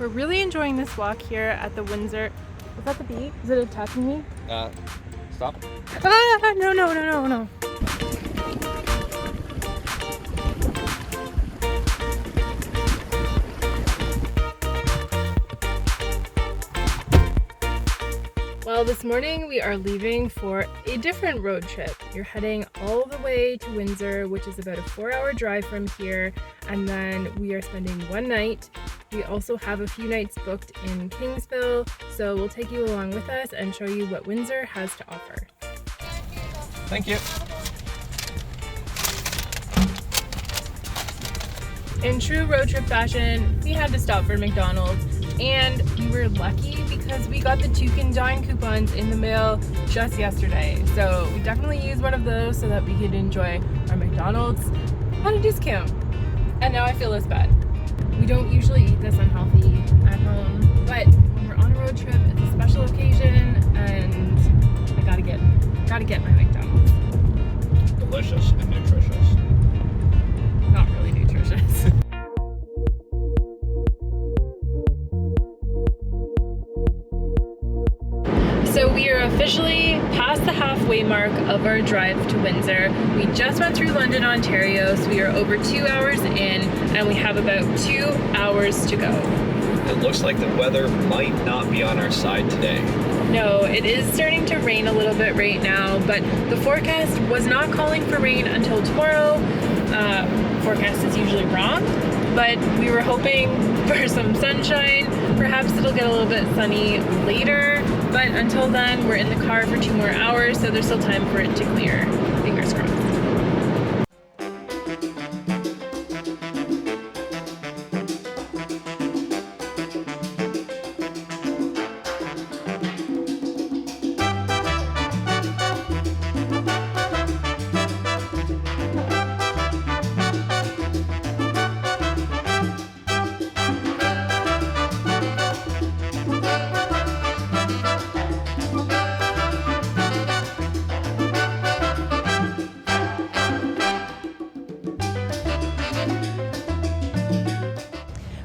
We're really enjoying this walk here at the Windsor. Is that the bee? Is it attacking me? Stop. Ah, no. Well, this morning we are leaving for a different road trip. You're heading all the way to Windsor, which is about a 4-hour drive from here, and then we are spending one night. We also have a few nights booked in Kingsville, so we'll take you along with us and show you what Windsor has to offer. Thank you. In true road trip fashion, we had to stop for McDonald's, and we were lucky because we got the 2 can dine coupons in the mail just yesterday. So we definitely used one of those so that we could enjoy our McDonald's at a discount. And now I feel less bad. We don't usually eat this unhealthy at home, but when we're on a road trip, it's a special occasion, and I gotta get my McDonald's. Delicious and nutritious. Not really nutritious. So we are officially past the halfway mark of our drive to Windsor. We just went through London, Ontario, so we are over 2 hours in, and we have about 2 hours to go. It looks like the weather might not be on our side today. No, it is starting to rain a little bit right now, but the forecast was not calling for rain until tomorrow. Forecast is usually wrong, but we were hoping for some sunshine. Perhaps it'll get a little bit sunny later, but until then, we're in the car for 2 more hours, so there's still time for it to clear. Fingers crossed.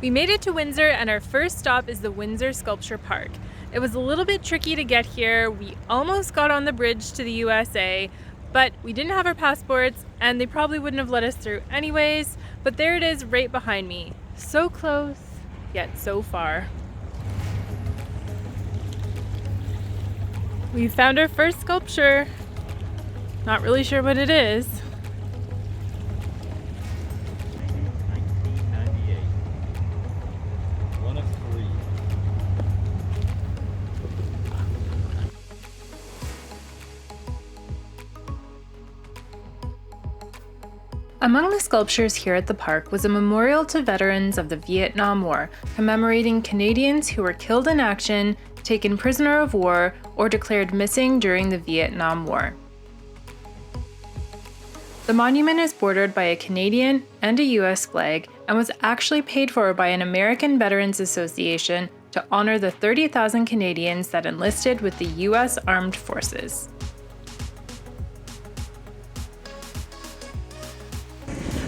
We made it to Windsor, and our first stop is the Windsor Sculpture Park. It was a little bit tricky to get here. We almost got on the bridge to the USA, but we didn't have our passports, and they probably wouldn't have let us through anyways. But there it is right behind me. So close, yet so far. We found our first sculpture. Not really sure what it is. Among the sculptures here at the park was a memorial to veterans of the Vietnam War, commemorating Canadians who were killed in action, taken prisoner of war, or declared missing during the Vietnam War. The monument is bordered by a Canadian and a US flag and was actually paid for by an American Veterans Association to honor the 30,000 Canadians that enlisted with the US Armed Forces.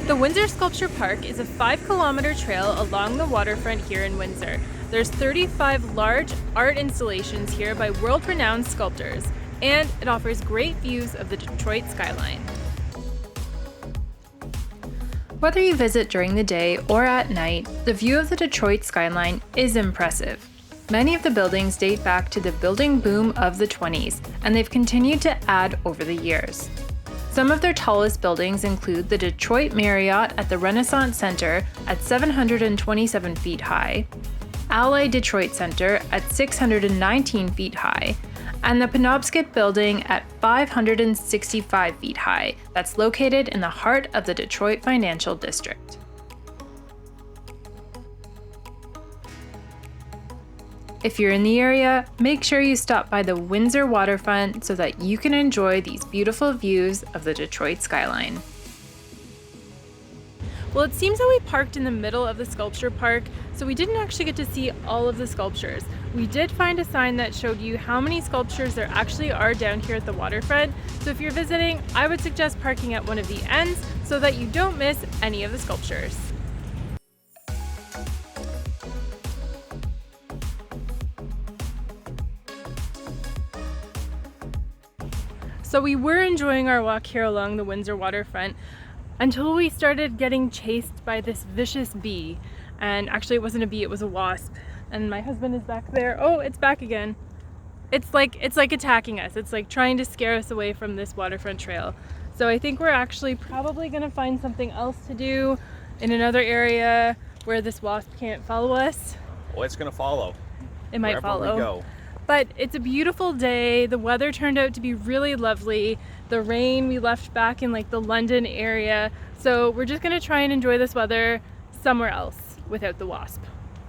The Windsor Sculpture Park is a 5-kilometer trail along the waterfront here in Windsor. There's 35 large art installations here by world-renowned sculptors, and it offers great views of the Detroit skyline. Whether you visit during the day or at night, the view of the Detroit skyline is impressive. Many of the buildings date back to the building boom of the 20s, and they've continued to add over the years. Some of their tallest buildings include the Detroit Marriott at the Renaissance Center at 727 feet high, Allied Detroit Center at 619 feet high, and the Penobscot Building at 565 feet high, that's located in the heart of the Detroit Financial District. If you're in the area, make sure you stop by the Windsor waterfront so that you can enjoy these beautiful views of the Detroit skyline. Well, it seems that we parked in the middle of the sculpture park, so we didn't actually get to see all of the sculptures. We did find a sign that showed you how many sculptures there actually are down here at the waterfront, so if you're visiting, I would suggest parking at one of the ends so that you don't miss any of the sculptures. So we were enjoying our walk here along the Windsor waterfront until we started getting chased by this vicious bee. And actually it wasn't a bee, it was a wasp. And my husband is back there. Oh, it's back again. It's like attacking us. It's like trying to scare us away from this waterfront trail. So I think we're actually probably gonna find something else to do in another area where this wasp can't follow us. Well, it's gonna follow. It might follow. We go. But it's a beautiful day. The weather turned out to be really lovely. The rain we left back in like the London area. So we're just gonna try and enjoy this weather somewhere else without the wasp.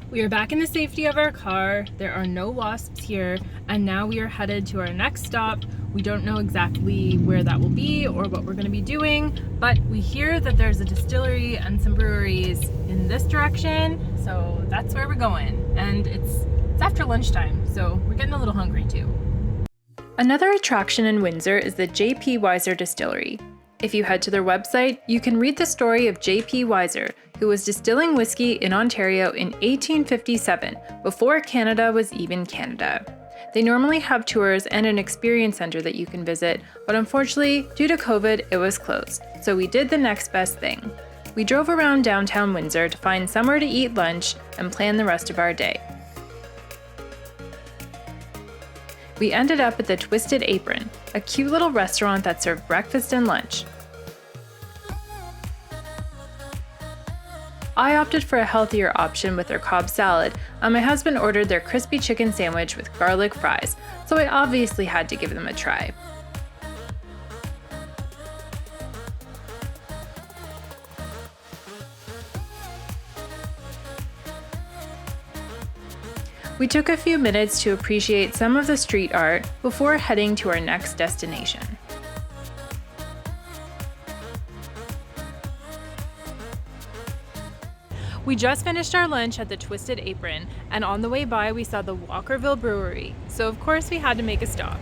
We are back in the safety of our car. There are no wasps here, and now we are headed to our next stop. We don't know exactly where that will be or what we're going to be doing, but we hear that there's a distillery and some breweries in this direction, so that's where we're going. And it's after lunchtime, so we're getting a little hungry too. Another attraction in Windsor is the J.P. Wiser Distillery. If you head to their website, you can read the story of J.P. Wiser, who was distilling whiskey in Ontario in 1857, before Canada was even Canada. They normally have tours and an experience center that you can visit, but unfortunately, due to COVID, it was closed, so we did the next best thing. We drove around downtown Windsor to find somewhere to eat lunch and plan the rest of our day. We ended up at the Twisted Apron, a cute little restaurant that served breakfast and lunch. I opted for a healthier option with their Cobb salad, and my husband ordered their crispy chicken sandwich with garlic fries, so I obviously had to give them a try. We took a few minutes to appreciate some of the street art before heading to our next destination. We just finished our lunch at the Twisted Apron, and on the way by we saw the Walkerville Brewery, so of course we had to make a stop.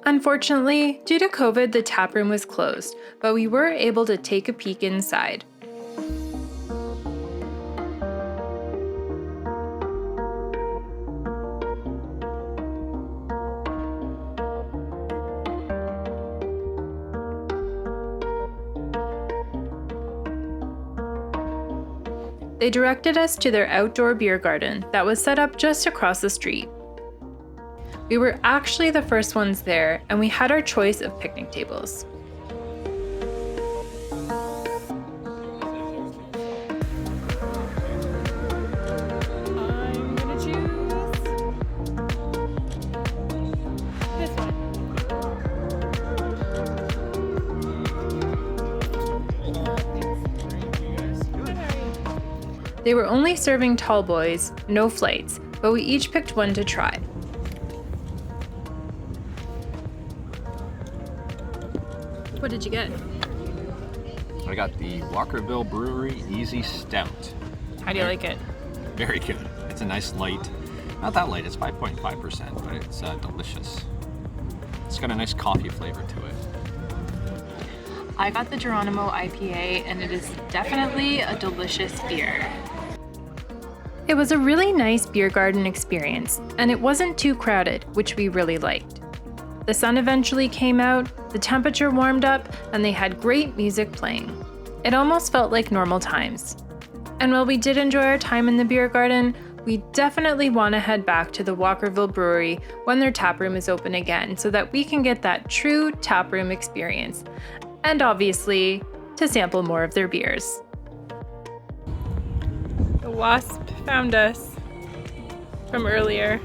Unfortunately, due to COVID, the taproom was closed, but we were able to take a peek inside. They directed us to their outdoor beer garden that was set up just across the street. We were actually the first ones there, and we had our choice of picnic tables. I'm gonna choose this one. They were only serving tall boys, no flights, but we each picked one to try. What did you get? I got the Walkerville Brewery Easy Stout. How do you like it? Very good. It's a nice light. Not that light, it's 5.5%, but it's delicious. It's got a nice coffee flavor to it. I got the Geronimo IPA, and it is definitely a delicious beer. It was a really nice beer garden experience, and it wasn't too crowded, which we really liked. The sun eventually came out, the temperature warmed up, and they had great music playing. It almost felt like normal times. And while we did enjoy our time in the beer garden, we definitely want to head back to the Walkerville Brewery when their taproom is open again so that we can get that true taproom experience. And obviously, to sample more of their beers. The wasp found us from earlier.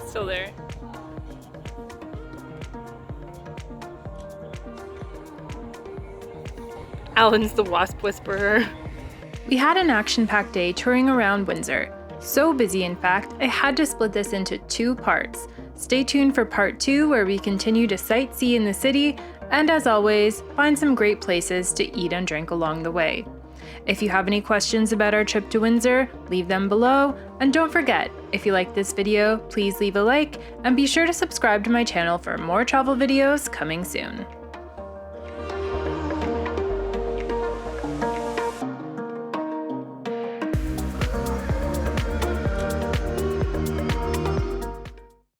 Still there. Alan's the wasp whisperer. We had an action-packed day touring around Windsor. So busy, in fact, I had to split this into 2 parts. Stay tuned for part 2, where we continue to sightsee in the city, and as always, find some great places to eat and drink along the way. If you have any questions about our trip to Windsor, leave them below, and don't forget, if you like this video, please leave a like, and be sure to subscribe to my channel for more travel videos coming soon.